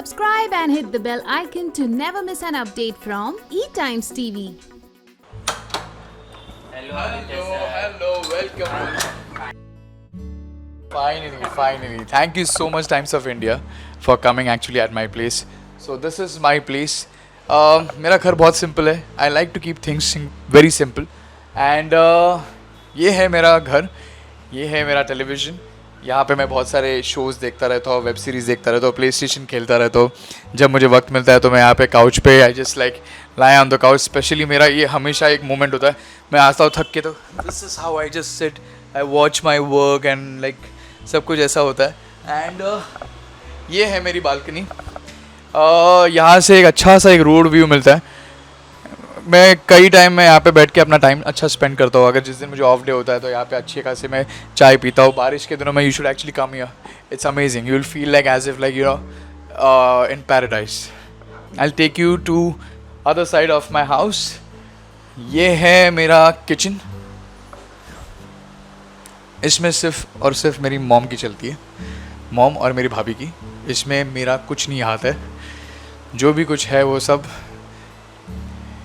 Subscribe and hit the bell icon to never miss an update from eTimes TV. Hello, welcome. Finally. Thank you so much, Times of India, for coming actually at my place. So this is my place. मेरा घर बहुत simple है. I like to keep things very simple. And ये है मेरा घर, ये है मेरा टेलीविज़न. यहाँ पे मैं बहुत सारे शोज़ देखता रहता हूँ, वेब सीरीज़ देखता रहता हूँ, प्ले स्टेशन खेलता रहता हूँ. जब मुझे वक्त मिलता है तो मैं यहाँ पे काउच पे I just like lie on the couch. Specially मेरा ये हमेशा एक मोमेंट होता है, मैं आता हूँ थक के तो this is how I just sit, I watch my work and like सब कुछ ऐसा होता है. एंड ये है मेरी बालकनी. यहाँ से एक अच्छा सा एक रोड व्यू मिलता है. मैं कई टाइम में यहाँ पे बैठ के अपना टाइम अच्छा स्पेंड करता हूँ. अगर जिस दिन मुझे ऑफ डे होता है तो यहाँ पे अच्छी खासी मैं चाय पीता हूँ. बारिश के दिनों में you should actually come here. It's amazing. You will feel like as if like you know in paradise. I will take you to other side of my house. ये है मेरा किचन. इसमें सिर्फ और सिर्फ मेरी मॉम की चलती है, मॉम और मेरी भाभी की. इसमें मेरा कुछ नहीं हाथ है. जो भी कुछ है वो सब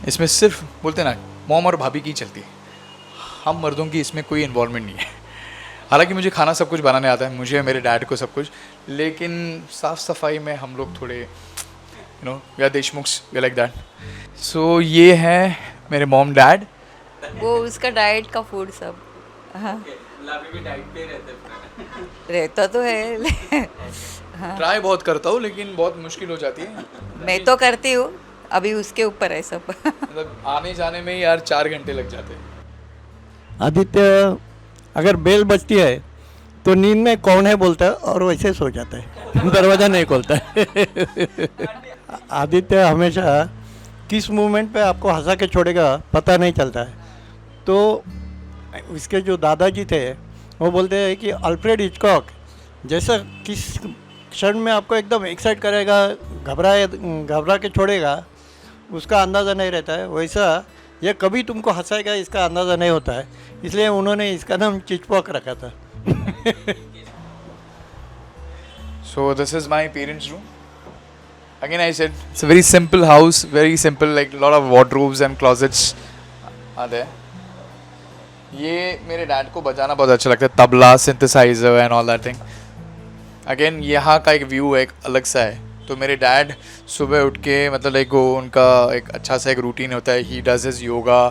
इसमें सिर्फ बोलते ना मॉम और भाभी की चलती है. हम मर्दों की इसमें कोई इन्वॉल्वमेंट नहीं है. हालांकि मुझे खाना सब कुछ बनाने आता है, मुझे मेरे डैड को सब कुछ, लेकिन साफ़ सफाई में हम लोग थोड़े you know we are Deshmukhs, we like that. So ये है मेरे मॉम डैड. वो उसका डाइट का फूड सब. हाँ रहता तो है. ट्राई बहुत करता हूँ लेकिन बहुत मुश्किल हो जाती है. मैं तो करती हूँ, अभी उसके ऊपर है सब. मतलब आने जाने में ही यार 4 घंटे लग जाते हैं. आदित्य अगर बेल बजती है तो नींद में कौन है बोलता है और वैसे सो जाता है, दरवाज़ा नहीं खोलता है. आदित्य हमेशा किस मोमेंट पे आपको हंसा के छोड़ेगा पता नहीं चलता है. तो इसके जो दादाजी थे वो बोलते हैं कि अल्फ्रेड हिचकॉक जैसा किस क्षण में आपको एकदम एक्साइट करेगा, घबरा के छोड़ेगा, उसका अंदाज़ा नहीं रहता है, वैसा ये कभी तुमको हंसाएगा इसका अंदाज़ा नहीं होता है. इसलिए उन्होंने इसका नाम चिचपॉक रखा था. So this is my parents' room. Again I said it's a very simple house, very simple, like a lot of wardrobes and closets are there. ये मेरे डैड को बजाना बहुत अच्छा लगता है, tabla, synthesiser and all that thing. Again यहाँ का एक व्यू एक अलग सा है. तो मेरे डैड सुबह उठ के मतलब लाइक वो उनका एक अच्छा सा एक रूटीन होता है. He does his yoga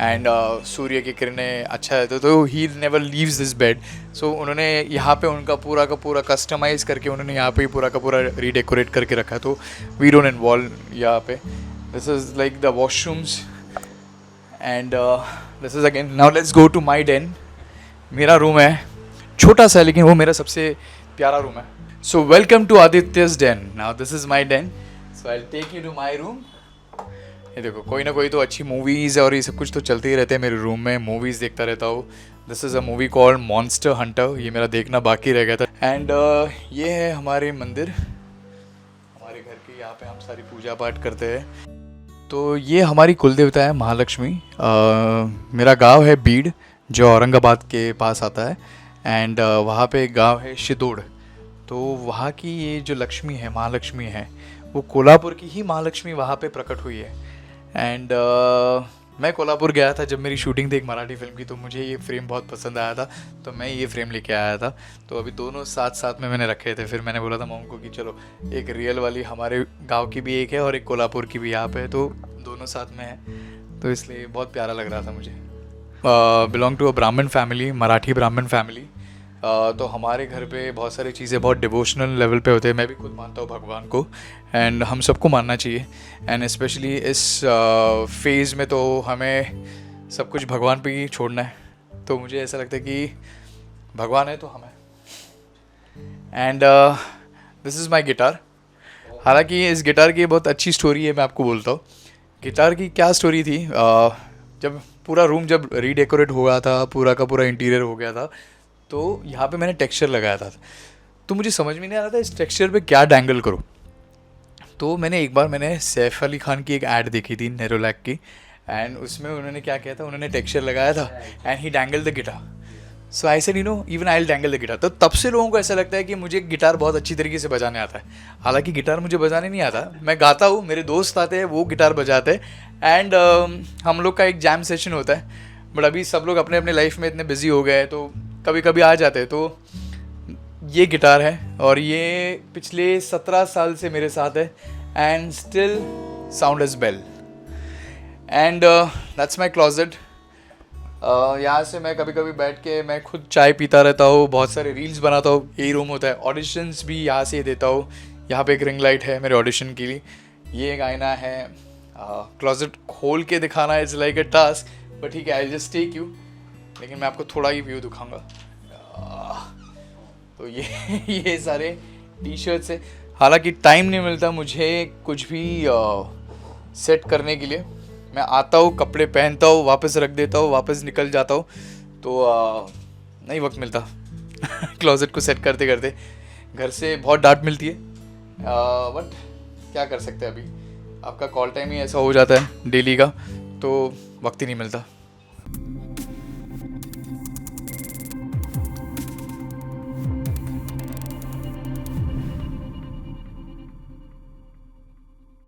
and सूर्य की किरणें अच्छा है तो he never leaves this bed. So उन्होंने यहाँ पे उनका पूरा का पूरा कस्टमाइज़ करके उन्होंने यहाँ पे पूरा का पूरा रीडेकोरेट करके रखा है. तो वी डोंट इन्वॉल्व यहाँ पे. This is like the washrooms and this is again. Now let's go to my den. मेरा रूम है छोटा सा लेकिन वो मेरा सबसे प्यारा रूम है. So welcome to Aditya's den. Now this is my den. So I'll take you to my room. ये देखो कोई ना कोई तो अच्छी मूवीज़ और ये सब कुछ तो चलते ही रहते हैं मेरे रूम में. मूवीज़ देखता रहता हूँ. This is a movie called monster Hunter. ये मेरा देखना बाकी रह गया था. एंड ये है हमारे मंदिर, हमारे घर की. यहाँ पे हम सारी पूजा पाठ करते हैं. तो ये हमारी कुल देवता है महालक्ष्मी. मेरा गांव है बीड़ जो औरंगाबाद के पास आता है. एंड वहाँ पे एक गाँव है शिदोड़. तो वहाँ की ये जो लक्ष्मी है, महालक्ष्मी है, वो कोल्हापुर की ही महालक्ष्मी वहाँ पे प्रकट हुई है. एंड मैं कोल्हापुर गया था जब मेरी शूटिंग थी एक मराठी फिल्म की. तो मुझे ये फ्रेम बहुत पसंद आया था तो मैं ये फ्रेम लेके आया था. तो अभी दोनों साथ में मैंने रखे थे. फिर मैंने बोला था मॉम को कि चलो एक रियल वाली हमारे गाँव की भी एक है और एक कोल्हापुर की भी यहाँ पे, तो दोनों साथ में है. तो इसलिए बहुत प्यारा लग रहा था मुझे. बिलोंग टू अ ब्राह्मण फैमिली, मराठी ब्राह्मण फैमिली. तो हमारे घर पे बहुत सारी चीज़ें बहुत डिवोशनल लेवल पे होते हैं. मैं भी खुद मानता हूँ भगवान को एंड हम सबको मानना चाहिए. एंड स्पेशली इस फेज़ में तो हमें सब कुछ भगवान पे ही छोड़ना है. तो मुझे ऐसा लगता है कि भगवान है तो हम हैं. And this is my guitar. हालांकि इस गिटार की बहुत अच्छी स्टोरी है, मैं आपको बोलता हूँ. गिटार की क्या स्टोरी थी, जब पूरा रूम जब रीडेकोरेट हुआ था, पूरा का पूरा इंटीरियर हो गया था, तो यहाँ पे मैंने टेक्सचर लगाया था. तो मुझे समझ में नहीं आ रहा था इस टेक्सचर पे क्या डैंगल करूँ. तो मैंने सैफ अली खान की एक ऐड देखी थी नेरोलैक की. एंड उसमें उन्होंने क्या किया था, उन्होंने टेक्सचर लगाया था and he dangle the guitar. So I said you know even I will dangle the guitar. तो तब से लोगों को ऐसा लगता है कि मुझे गिटार बहुत अच्छी तरीके से बजाने आता है। हालांकि गिटार मुझे बजाने नहीं आता, मैं गाता हूँ, मेरे दोस्त आते हैं वो गिटार बजाते हैं एंड हम लोग का एक जैम सेशन होता है। बट अभी सब लोग अपने अपने लाइफ में इतने बिजी हो गए हैं तो कभी कभी आ जाते हैं। तो ये गिटार है और ये पिछले 17 साल से मेरे साथ है and still sound is bell and that's my closet. यहाँ से मैं कभी कभी बैठ के मैं खुद चाय पीता रहता हूँ, बहुत सारे रील्स बनाता हूँ, यही रूम होता है। ऑडिशंस भी यहाँ से देता हूँ। यहाँ पे एक रिंग लाइट है मेरे ऑडिशन के लिए, ये एक आईना है। क्लोजेट खोल के दिखाना it's like a task, but ठीक है आई जस्ट टेक यू। लेकिन मैं आपको थोड़ा ही व्यू दिखाऊंगा। तो ये सारे टी शर्ट्स है। हालांकि टाइम नहीं मिलता मुझे कुछ भी सेट करने के लिए। मैं आता हूँ, कपड़े पहनता हूँ, वापस रख देता हूँ, वापस निकल जाता हूँ, तो नहीं वक्त मिलता क्लोजेट को सेट करते करते। घर से बहुत डांट मिलती है, बट क्या कर सकते हैं, अभी आपका कॉल टाइम ही ऐसा हो जाता है डेली का, तो वक्त ही नहीं मिलता।